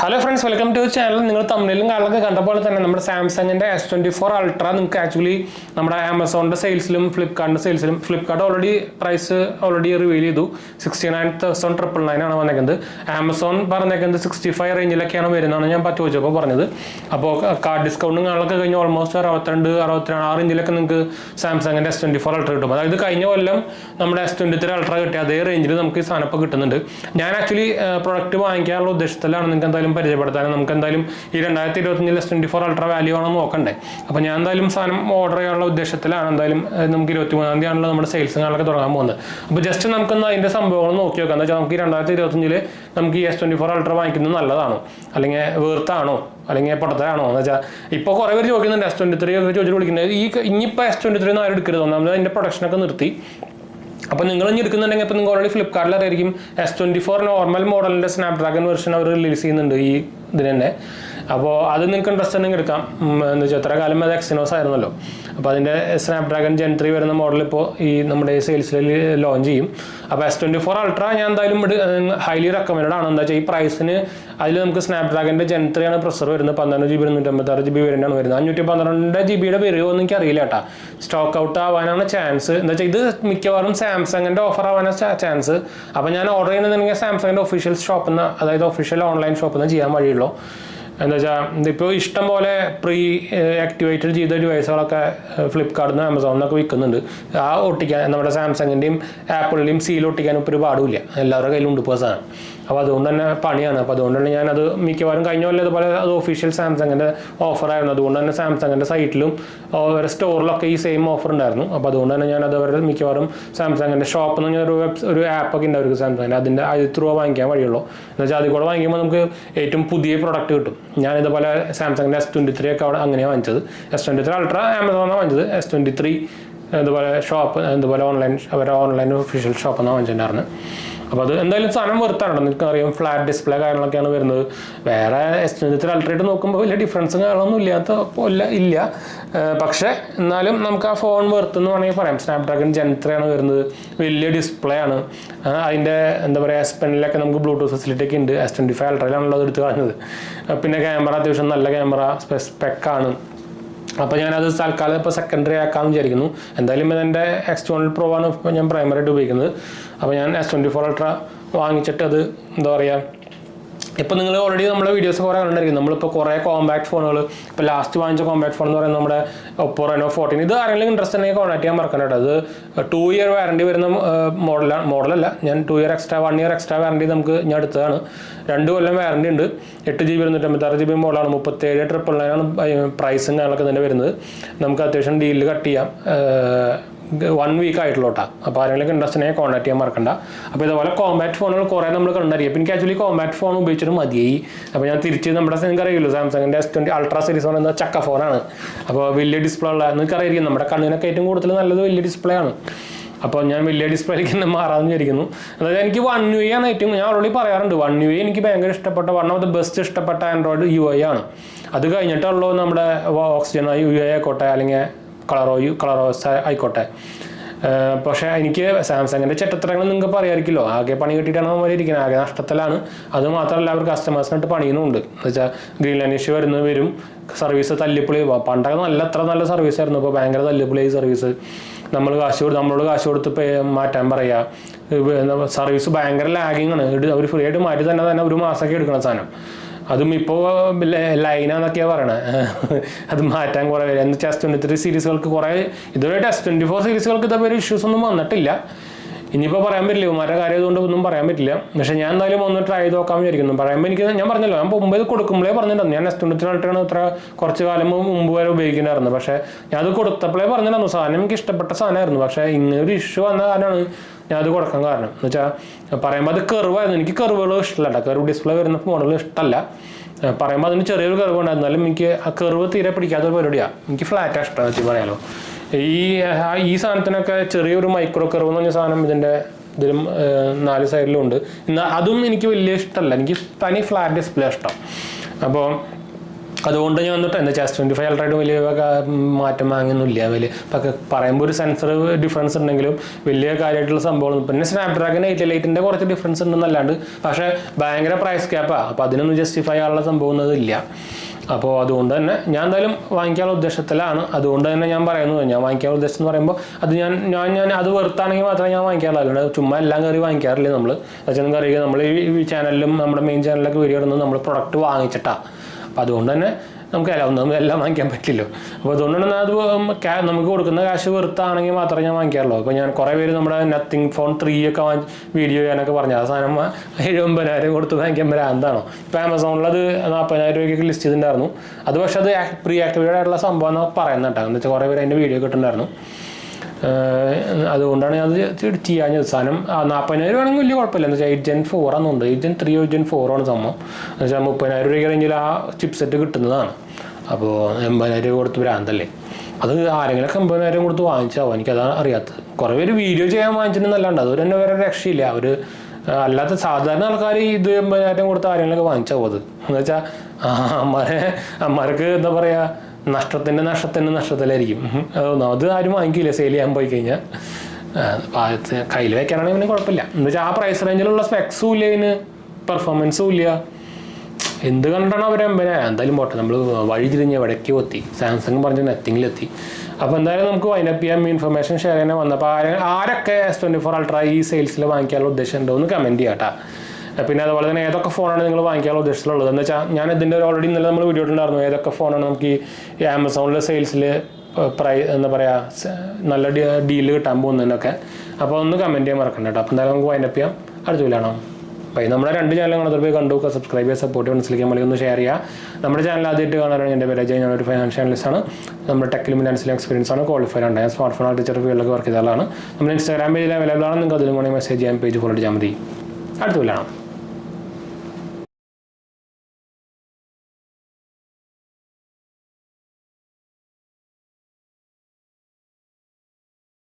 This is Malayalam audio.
Hello friends, welcome to channel. നിങ്ങൾ തമിഴിലും കാലൊക്കെ കണ്ടപ്പോൾ തന്നെ നമ്മുടെ സാംസങ്ങിൻ്റെ S24 Ultra നിങ്ങൾക്ക് ആക്ച്വലി നമ്മുടെ ആമസോണിൻ്റെ സെയിൽസിലും ഫ്ലിപ്കാർട്ടിൻ്റെ സെയിൽസിലും ഫ്ലിപ്കാർട്ട് ഓൾറെഡി റിവീൽ ചെയ്തു 69,999 ആണ് വന്നേക്കുന്നത്. ആമസോൺ പറഞ്ഞേക്കുന്നത് 65 റേഞ്ചിലൊക്കെയാണ് വരുന്നതാണ് ഞാൻ ചോദിച്ചപ്പോൾ പറഞ്ഞത്. അപ്പോൾ കാർഡ് ഡിസ്കൗണ്ടും കാണലൊക്കെ കഴിഞ്ഞ് ഓൾമോസ്റ്റ് 62-63 ആ റേഞ്ചിലൊക്കെ നിങ്ങൾക്ക് സാംസങ്ങിൻ്റെ S24 Ultra കിട്ടും. അതായത് കഴിഞ്ഞ കൊല്ലം നമ്മുടെ S23 Ultra കിട്ടിയ അതേ റേഞ്ചിൽ നമുക്ക് ഈ സാധനം ഇപ്പോൾ കിട്ടുന്നുണ്ട്. ഞാൻ ആക്ച്വലി പ്രൊഡക്റ്റ് വാങ്ങിക്കാനുള്ള ഉദ്ദേശത്തിലാണ് നിങ്ങൾക്ക് എന്തായാലും പരിചയപ്പെടുത്താനും നമുക്ക് എന്തായാലും ഈ 2025 S24 Ultra വാല്യൂ ആണെന്ന് നോക്കണ്ടേ. അപ്പോൾ ഞാൻ എന്തായാലും സാധനം ഓർഡർ ചെയ്യാനുള്ള ഉദ്ദേശത്തിലാണ്. എന്തായാലും നമുക്ക് 23-ാം തീയതി ആണല്ലോ നമ്മുടെ സെയിൽസ് കാണലൊക്കെ തുടങ്ങാൻ പോകുന്നത്. അപ്പോൾ ജസ്റ്റ് നമുക്കൊന്ന് അതിൻ്റെ സംഭവങ്ങൾ നോക്കി നോക്കാം. എന്താ വെച്ചാൽ നമുക്ക് ഈ 2025 നമുക്ക് ഈ S24 Ultra വാങ്ങിക്കുന്നത് നല്ലതാണോ, അല്ലെങ്കിൽ വേർത്താണോ, അല്ലെങ്കിൽ പൊട്ടത്തരാണോ എന്ന് വെച്ചാൽ ഇപ്പോൾ കുറേ പേര് ചോദിക്കുന്നുണ്ട്. S23 ഒക്കെ ചോദിച്ചിട്ട് വിളിക്കുന്നത് ഇനിയിപ്പോൾ S23 ആരും എടുക്കരുത്. ഒന്നാമത് അതിൻ്റെ പ്രൊഡക്ഷനൊക്കെ നിർത്തി. അപ്പോൾ നിങ്ങൾ ഇനി എടുക്കുന്നുണ്ടെങ്കിൽ ഇപ്പോൾ നിങ്ങൾ ഓൾറെഡി ഫ്ലിപ്കാർട്ടിൽ അറിയായിരിക്കും S24 നോർമൽ മോഡലിൻ്റെ സ്നാപ്ഡ്രാഗൺ വെർഷൻ അവർ റിലീസ് ചെയ്യുന്നുണ്ട് ഈ ഇതിന് തന്നെ. അപ്പോൾ അത് നിങ്ങൾക്ക് ഇൻട്രസ്റ്റ് ഉണ്ടെങ്കിൽ എടുക്കാം. എന്താ വെച്ചാൽ എത്ര കാലം അത് എക്സിനോസ് ആയിരുന്നല്ലോ. അപ്പോൾ അതിൻ്റെ സ്നാപ്ഡ്രാഗൺ Gen 3 വരുന്ന മോഡൽ ഇപ്പോൾ ഈ നമ്മുടെ സെയിൽസിൽ ലോഞ്ച് ചെയ്യും. അപ്പോൾ S24 Ultra ഞാൻ എന്തായാലും ഹൈലി റെക്കമെൻഡ് ആണ്. എന്താ വെച്ചാൽ ഈ പ്രൈസിന് അതിൽ നമുക്ക് സ്നാപ്ഡ്രാഗൻ്റെ Gen 3 ആണ് പ്രൊസസർ വരുന്നത്. 12GB 256GB വേരിയൻ്റാണ് വരുന്നത്. 512GB വരുമോ എന്ന് എനിക്ക് അറിയില്ല കേട്ടോ. സ്റ്റോക്ക് ഔട്ട് ആവാനാണ് ചാൻസ്. എന്താ വെച്ചാൽ ഇത് മിക്കവാറും സാംസങ്ങിൻ്റെ ഓഫർ ആവാനാണ് ചാൻസ്. അപ്പോൾ ഞാൻ ഓർഡർ ചെയ്യുന്നതെങ്കിൽ സാംസങ്ങിൻ്റെ ഒഫീഷ്യൽ ഷോപ്പിൽ നിന്ന്, അതായത് ഒഫീഷ്യൽ ഓൺലൈൻ ഷോപ്പിൽ നിന്ന് ചെയ്യാൻ വഴിയുള്ളൂ. എന്താ വെച്ചാൽ ഇതിപ്പോൾ ഇഷ്ടം പോലെ പ്രീ ആക്ടിവേറ്റഡ് ചെയ്ത ഡിവൈസുകളൊക്കെ ഫ്ലിപ്കാർട്ടിൽ നിന്ന് ആമസോണിനൊക്കെ വിൽക്കുന്നുണ്ട്. ആ ഒട്ടിക്കാൻ നമ്മുടെ സാംസങ്ങിൻ്റെയും ആപ്പിളിൻ്റെയും സീൽ ഒട്ടിക്കാൻ ഇപ്പോൾ ഒരു പാടുമില്ല. എല്ലാവരുടെ കയ്യിലുണ്ട് ഇപ്പോൾ സാധനം. അപ്പോൾ അതുകൊണ്ട് തന്നെ പണിയാണ്. അപ്പോൾ അതുകൊണ്ട് തന്നെ ഞാനത് മിക്കവാറും കഴിഞ്ഞ പോലെ അതുപോലെ അത് ഒഫീഷ്യൽ സാംസങ്ങിൻ്റെ ഓഫറായിരുന്നു. അതുകൊണ്ട് തന്നെ സാംസങ്ങിൻ്റെ സൈറ്റിലും അവരുടെ സ്റ്റോറിലൊക്കെ ഈ സെയിം ഓഫർ ഉണ്ടായിരുന്നു. അപ്പോൾ അതുകൊണ്ട് തന്നെ ഞാനത് അവരുടെ മിക്കവാറും സാംസങ്ങിൻ്റെ ഷോപ്പിൽ നിന്ന് ഒരു ആപ്പൊക്കെ ഉണ്ട് അവർക്ക് സാംസങ്ങിൻ്റെ, അതിൻ്റെ ത്രൂ വാങ്ങിക്കാൻ വഴിയുള്ളൂ. എന്ന് വെച്ചാൽ അതിൽ കൂടെ വാങ്ങിക്കുമ്പോൾ നമുക്ക് ഏറ്റവും പുതിയ പ്രൊഡക്റ്റ് കിട്ടും. ഞാനിതുപോലെ സാംസങ്ങിൻ്റെ S23 ഒക്കെ അവിടെ അങ്ങനെയാണ് വാങ്ങിച്ചത്. S23 Ultra ആമസോണാണ് വാങ്ങിച്ചത്. S23 ഇതുപോലെ ഇതുപോലെ അവരുടെ ഓൺലൈൻ ഒഫീഷ്യൽ ഷോപ്പിൽ നിന്നാണ് വാങ്ങിച്ചിട്ടുണ്ടായിരുന്നു. അപ്പോൾ അത് എന്തായാലും സാധനം വെറുത്താണ്. നിങ്ങൾക്ക് അറിയാം, ഫ്ലാറ്റ് ഡിസ്പ്ലേ കാര്യങ്ങളൊക്കെയാണ് വരുന്നത്. വേറെ S23 Ultra നോക്കുമ്പോൾ വലിയ ഡിഫറൻസും കാര്യങ്ങളൊന്നും ഇല്ല. പക്ഷേ എന്നാലും നമുക്ക് ആ ഫോൺ വെറുത്തെന്ന് വേണമെങ്കിൽ പറയാം. സ്നാപ്ഡ്രാഗൺ Gen 3 ആണ് വരുന്നത്. വലിയ ഡിസ്പ്ലേ ആണ്. അതിൻ്റെ എന്താ പറയുക, S Penനിലൊക്കെ നമുക്ക് ബ്ലൂടൂത്ത് ഫെസിലിറ്റി ഒക്കെ ഉണ്ട്. S25 Ultraയിലാണല്ലോ അത് എടുത്ത് കളഞ്ഞത്. പിന്നെ ക്യാമറ അത്യാവശ്യം നല്ല ക്യാമറ സ്പെക്കാണ്. അപ്പോൾ ഞാനത് തൽക്കാലം ഇപ്പോൾ സെക്കൻഡറി ആക്കാമെന്ന് വിചാരിക്കുന്നു. എന്തായാലും ഇതെൻ്റെ X2 Pro ആണ് ഇപ്പോൾ ഞാൻ പ്രൈമറിയായിട്ട് ഉപയോഗിക്കുന്നത്. അപ്പോൾ ഞാൻ S24 Ultra വാങ്ങിച്ചിട്ട് അത് എന്താ പറയുക, ഇപ്പോൾ നിങ്ങൾ ഓൾറെഡി നമ്മുടെ വീഡിയോസ് കുറേ കണ്ടിരിക്കും. നമ്മളിപ്പോൾ കുറേ കോമ്പാക്ട് ഫോണുകൾ, ഇപ്പോൾ ലാസ്റ്റ് വാങ്ങിച്ച കോമ്പാക്ട് ഫോൺ എന്ന് പറയുന്നത് നമ്മുടെ Oppo Reno 14. ഇത് ആരെങ്കിലും ഇൻട്രസ്റ്റ് ഉണ്ടെങ്കിൽ കോൺടാക്ട് ചെയ്യാൻ മറക്കണ്ട കേട്ടോ. അത് 2 year വാറണ്ടി വരുന്ന മോഡലല്ല. ഞാൻ 1 year എക്സ്ട്രാ വാറണ്ടി നമുക്ക് ഞാൻ എടുത്തതാണ്. 2 കൊല്ലം വാറണ്ടി ഉണ്ട്. 8GB 256GB മോഡലാണ്. 37,999 പ്രൈസും കാര്യങ്ങളൊക്കെ തന്നെ വരുന്നത്. നമുക്ക് അത്യാവശ്യം ഡീലിൽ കട്ട് ചെയ്യാം. 1 week ആയിട്ടുള്ളൂ കേട്ടോ. അപ്പോൾ ആരെങ്കിലും ഇൻട്രസ്റ്റ് ഉണ്ടെങ്കിൽ കോൺടാക്ട് ചെയ്യാൻ മറക്കണ്ട. അപ്പോൾ ഇതുപോലെ കോമ്പാക്ട് ഫോണുകൾ കുറേ നമ്മൾ കണ്ടറിയാം. അപ്പോൾ എനിക്ക് ആക്ച്വലി കോമ്പാക്ട് ഫോൺ ഉപയോഗിച്ചിട്ട് മതിയായി. അപ്പോൾ ഞാൻ തിരിച്ച് നമ്മുടെ നിങ്ങൾക്ക് അറിയില്ലോ, സാംസങ്ങിൻ്റെ S20 Ultra സീരീസ് പറയുന്നത് ചക്ക ഫോണാണ്. അപ്പോൾ വലിയ ഡിസ്പ്ലേ ഉള്ള നിങ്ങൾക്ക് അറിയാം, നമ്മുടെ കണ്ണിനൊക്കെ ഏറ്റവും കൂടുതൽ നല്ലത് വലിയ ഡിസ്പ്ലേ ആണ്. അപ്പോൾ ഞാൻ വലിയ ഡിസ്പ്ലേയിലേക്ക് തന്നെ മാറാമെന്ന് വിചാരിക്കുന്നു. അതായത് എനിക്ക് One UI ആണ് ഏറ്റവും, ഞാൻ ഓൾറെഡി പറയാറുണ്ട്, One UI എനിക്ക് ഭയങ്കര ഇഷ്ടപ്പെട്ട, വൺ ഓഫ് ദ ബെസ്റ്റ് ഇഷ്ടപ്പെട്ട ആൻഡ്രോയിഡ് UI ആണ്. അത് കഴിഞ്ഞിട്ടുള്ളൂ നമ്മുടെ ഓക്സിജൻ UI ആയിക്കോട്ടെ, അല്ലെങ്കിൽ കളറോസ് ആയിക്കോട്ടെ. പക്ഷേ എനിക്ക് സാംസങ്ങിൻ്റെ ചെറ്റത്തരങ്ങൾ നിങ്ങൾക്ക് പറയാമായിരിക്കുമല്ലോ. ആകെ പണി കിട്ടിയിട്ടാണ് നമ്മൾ ഇരിക്കുന്നത്, ആകെ നഷ്ടത്തിലാണ്. അത് മാത്രമല്ല അവർ കസ്റ്റമേഴ്സിനായിട്ട് പണിയുന്നുണ്ട്. എന്ന് വെച്ചാൽ ഗ്രീൻ ലൈൻ ഇഷ്യൂ വരും, സർവീസ് തല്ലിപ്പൊളി. പണ്ടൊക്കെ എത്ര നല്ല സർവീസ് ആയിരുന്നു, ഇപ്പോൾ ഭയങ്കര തല്ലിപ്പൊളി സർവീസ്. നമ്മളോട് കാശ് കൊടുത്ത് മാറ്റാൻ പറയുക. സർവീസ് ഭയങ്കര ലാഗിങ് ആണ്. അവർ ഫ്രീ ആയിട്ട് മാറ്റി തന്നെ 1 മാസമൊക്കെ എടുക്കണം സാധനം. അതും ഇപ്പോൾ ലൈനാന്നൊക്കെയാണ് പറയണത്. അത് മാറ്റാൻ കുറേ എന്ന് വെച്ചാൽ S23 സീരീസുകൾക്ക് കുറേ ഇതുവരെ S24 സീരീസുകൾക്ക് ഇതേപോലെ ഇഷ്യൂസ് ഒന്നും വന്നിട്ടില്ല. ഇനിയിപ്പോൾ പറയാൻ പറ്റില്ല, ഇവന്മാരുടെ കാര്യം അതുകൊണ്ട് ഒന്നും പറയാൻ പറ്റില്ല. പക്ഷേ ഞാൻ എന്തായാലും ഒന്ന് ട്രൈ ചെയ്ത് നോക്കാമെന്ന് വിചാരിക്കുന്നു. പറയുമ്പോൾ ഞാൻ പറഞ്ഞല്ലോ, ഞാൻ മുമ്പ് ഇത് കൊടുക്കുമ്പോഴേ പറഞ്ഞിട്ടുണ്ടായിരുന്നു ഞാൻ S23 Ultra ഇത്ര കുറച്ച് കാലം മുമ്പ് വരെ ഉപയോഗിക്കുന്നുണ്ടായിരുന്നു. പക്ഷേ ഞാൻ അത് കൊടുത്തപ്പോഴേ പറഞ്ഞിട്ടുണ്ടായിരുന്നു സാധനം എനിക്ക് ഇഷ്ടപ്പെട്ട സാധനമായിരുന്നു. പക്ഷേ ഇങ്ങനൊരു ഇഷ്യൂ വന്ന കാരണമാണ് ഞാൻ അത് കൊടുക്കാൻ കാരണം. എന്ന് വെച്ചാൽ പറയുമ്പോൾ അത് കർവായിരുന്നു. എനിക്ക് കർവുകൾ ഇഷ്ടമല്ല, കർവ് ഡിസ്പ്ലേ വരുന്ന മോഡൽ ഇഷ്ടമല്ല. പറയുമ്പോൾ അതിന് ചെറിയൊരു കർവ് ഉണ്ടായിരുന്നാലും എനിക്ക് ആ കർവ് തീരെ പിടിക്കാത്തൊരു പരിപാടിയാണ്. എനിക്ക് ഫ്ലാറ്റാണ് ഇഷ്ടം വെച്ച് പറയാലോ. ഈ സാധനത്തിനൊക്കെ ചെറിയൊരു മൈക്രോ കർവ് എന്ന് പറഞ്ഞ സാധനം ഇതിലും 4 സൈഡിലും ഉണ്ട്. എന്നാൽ അതും എനിക്ക് വലിയ ഇഷ്ടമല്ല. എനിക്ക് തനി ഫ്ലാറ്റ് ഡിസ്പ്ലേ ഇഷ്ടം. അപ്പോൾ അതുകൊണ്ട് ഞാൻ വന്നിട്ട് എന്താ S25 അൾട്രയായിട്ട് വലിയ മാറ്റം വാങ്ങിയൊന്നുമില്ല. വലിയ ഇപ്പം പറയുമ്പോൾ ഒരു സെൻസർ ഡിഫറൻസ് ഉണ്ടെങ്കിലും വലിയ കാര്യമായിട്ടുള്ള സംഭവം. പിന്നെ സ്നാപ്ഡ്രാഗൺ 888 കുറച്ച് ഡിഫറൻസ് ഉണ്ടെന്നല്ലാണ്ട്, പക്ഷേ ഭയങ്കര പ്രൈസ് ക്യാപ്പാണ്. അപ്പോൾ അതിനൊന്നും ജസ്റ്റിഫൈ ആനുള്ള സംഭവം ഇല്ല. അപ്പോൾ അതുകൊണ്ട് തന്നെ ഞാൻ എന്തായാലും വാങ്ങിക്കാനുള്ള ഉദ്ദേശത്തിലാണ്. അതുകൊണ്ട് തന്നെ ഞാൻ പറയുന്നത്, ഞാൻ വാങ്ങിക്കാനുള്ള ഉദ്ദേശം എന്ന് പറയുമ്പോൾ അത് ഞാൻ അത് വെറുത്താണെങ്കിൽ മാത്രമേ ഞാൻ വാങ്ങിക്കാറുള്ളൂ. അല്ലാണ്ട് ചുമ്മാ എല്ലാം കയറി വാങ്ങിക്കാറില്ല. നമ്മൾ വെച്ചാൽ നിങ്ങൾക്ക് അറിയുക, നമ്മൾ ഈ ചാനലിലും നമ്മുടെ മെയിൻ ചാനലിലൊക്കെ വീഡിയോ ഇടുന്നത് നമ്മൾ പ്രൊഡക്റ്റ് വാങ്ങിച്ചിട്ടാണ്. അപ്പോൾ അതുകൊണ്ട് തന്നെ നമുക്ക് എല്ലാം വാങ്ങിക്കാൻ പറ്റില്ലോ. അപ്പോൾ അതുകൊണ്ടാണ് അത് നമുക്ക് കൊടുക്കുന്ന കാശ് വെറുത്താണെങ്കിൽ മാത്രമേ ഞാൻ വാങ്ങിക്കാറുള്ളൂ. അപ്പോൾ ഞാൻ കുറേ പേര് നമ്മുടെ നത്തിങ് ഫോൺ 3 ഒക്കെ വീഡിയോ ചെയ്യാനൊക്കെ പറഞ്ഞു. ആ സാധനം 79,000 കൊടുത്ത് വാങ്ങിക്കാൻ എന്താണോ. ഇപ്പോൾ ആമസോണിൽ അത് 40,000 രൂപയ്ക്ക് ലിസ്റ്റ് ചെയ്തിട്ടുണ്ടായിരുന്നു. അത് പക്ഷേ അത് പ്രീ ആക്ടിവേറ്റഡ് ആയിട്ടുള്ള സംഭവം എന്നാണ് പറയുന്നത് കേട്ടോ. എന്ന് വെച്ചാൽ കുറേ പേര് അതിൻ്റെ വീഡിയോ കിട്ടുന്നുണ്ടായിരുന്നു. അതുകൊണ്ടാണ് അത് ചെയ്യാഞ്ഞത്. സാധനം 40,000 വേണമെങ്കിൽ വലിയ കുഴപ്പമില്ല. എന്ന് വെച്ചാൽ 8 Gen 4 ആണെന്നുണ്ട്. 8 Gen 3 8 Gen 4 ആണ് സംഭവം. എന്ന് വെച്ചാൽ 30,000 രൂപയ്ക്ക് റേഞ്ചിൽ ആ ചിപ്പ് സെറ്റ് കിട്ടുന്നതാണ്. അപ്പോൾ 80,000 രൂപ കൊടുത്ത് ഭ്രാന്തല്ലേ. അത് ആരെങ്കിലും 80,000 കൊടുത്ത് വാങ്ങിച്ചാവും. എനിക്കതാണ് അറിയാത്തത്. കുറേ പേര് വീഡിയോ ചെയ്യാൻ വാങ്ങിച്ചിട്ടുണ്ടെന്നല്ലാണ്ട് അതൊരു തന്നെ വേറെ രക്ഷയില്ല. അവർ അല്ലാത്ത സാധാരണ ആൾക്കാർ ഇത് 80,000 കൊടുത്ത് ആരെങ്കിലുമൊക്കെ വാങ്ങിച്ചാവും. അത് എന്ന് വെച്ചാൽ അമ്മമാർക്ക് എന്താ പറയുക, നഷ്ടത്തിലായിരിക്കും. അത് ആരും വാങ്ങിക്കില്ല സെയിൽ ചെയ്യാൻ പോയി കഴിഞ്ഞാൽ. കയ്യിൽ വെക്കാനാണെങ്കിൽ പിന്നെ കുഴപ്പമില്ല. എന്ന് വെച്ചാൽ ആ പ്രൈസ് റേഞ്ചിലുള്ള സ്പെക്സും ഇല്ല, ഇതിന് പെർഫോമൻസും ഇല്ല. എന്ത് കണ്ടാണ് അവർ 80,000? എന്തായാലും പോട്ടെ, നമ്മൾ വഴി തിരിഞ്ഞ് എവിടേക്കോ എത്തി. സാംസങ് പറഞ്ഞ് നത്തിങ്ങിലെത്തി. അപ്പോൾ എന്തായാലും നമുക്ക് വൈൻഡപ്പ് ചെയ്യാൻ ഇൻഫർമേഷൻ ഷെയർ ചെയ്യാൻ വന്നപ്പോൾ ആരൊക്കെ S24 അൾട്ര ഈ സെയിൽസിൽ വാങ്ങിക്കാനുള്ള ഉദ്ദേശം ഉണ്ടോ എന്ന് കമൻറ്റ് ചെയ്യാം കേട്ടോ. പിന്നെ അതുപോലെ തന്നെ ഏതൊക്കെ ഫോണാണ് നിങ്ങൾ വാങ്ങിക്കാനുള്ള ഉദ്ദേശത്തിലുള്ളത് എന്ന് വെച്ചാൽ ഞാൻ ഇതിൻ്റെ ഓൾറെഡി ഇന്നലെ നമ്മൾ വീഡിയോ ഇട്ടുണ്ടായിരുന്നു. ഏതൊക്കെ ഫോണാണ് നമുക്ക് ഈ ആമസോണിലെ സെയിൽസിൽ എന്താ പറയുക നല്ല ഡീല് കിട്ടാൻ പോകുന്നതിനൊക്കെ. അപ്പോൾ ഒന്ന് കമൻറ്റ് ചെയ്യാൻ മറക്കണ്ട കേട്ടോ. അപ്പോൾ എന്തായാലും നമുക്ക് വൈൻഡപ്പ് ചെയ്യാം. അടുത്ത വീഡിയോ അപ്പോൾ നമ്മുടെ 2 ചാനലുകൾ അതിൽ പോയി കണ്ടു, സബ്സ്ക്രൈബ് ചെയ്യുക, സപ്പോർട്ട് ചെയ്യുക, മനസ്സിലാക്കാൻ വേണ്ടി ഒന്ന് ഷെയർ ചെയ്യുക. നമ്മുടെ ചാനൽ ആദ്യമായിട്ട് കാണാനാണ് എൻ്റെ പേര് അജയ്. ഞാനൊരു ഫൈനാൻഷ്യൽ അനലിസ്റ്റാണ്. നമ്മുടെ ടെക്കിലും ഫിനാൻസിലും എക്സ്പീരിയൻസ് ആണ്, ക്വാളിഫൈഡ് ആണ്. ഞാൻ സ്മാർട്ട് ഫോൺ ആർട്ടിച്ചർ ഫീൽഡിലൊക്കെ വർക്ക് ചെയ്ത ആളാണ്. നമ്മുടെ ഇൻസ്റ്റാഗ്രാം പേജിൽ അവൈലബിൾ ആണ്. നിങ്ങൾക്ക് അതിലും വേണമെങ്കിൽ മെസ്സേജ് ചെയ്യാൻ, പേജ് ഫോളോ ചെയ്യാൻ മതി. അടുത്ത വീഡിയോ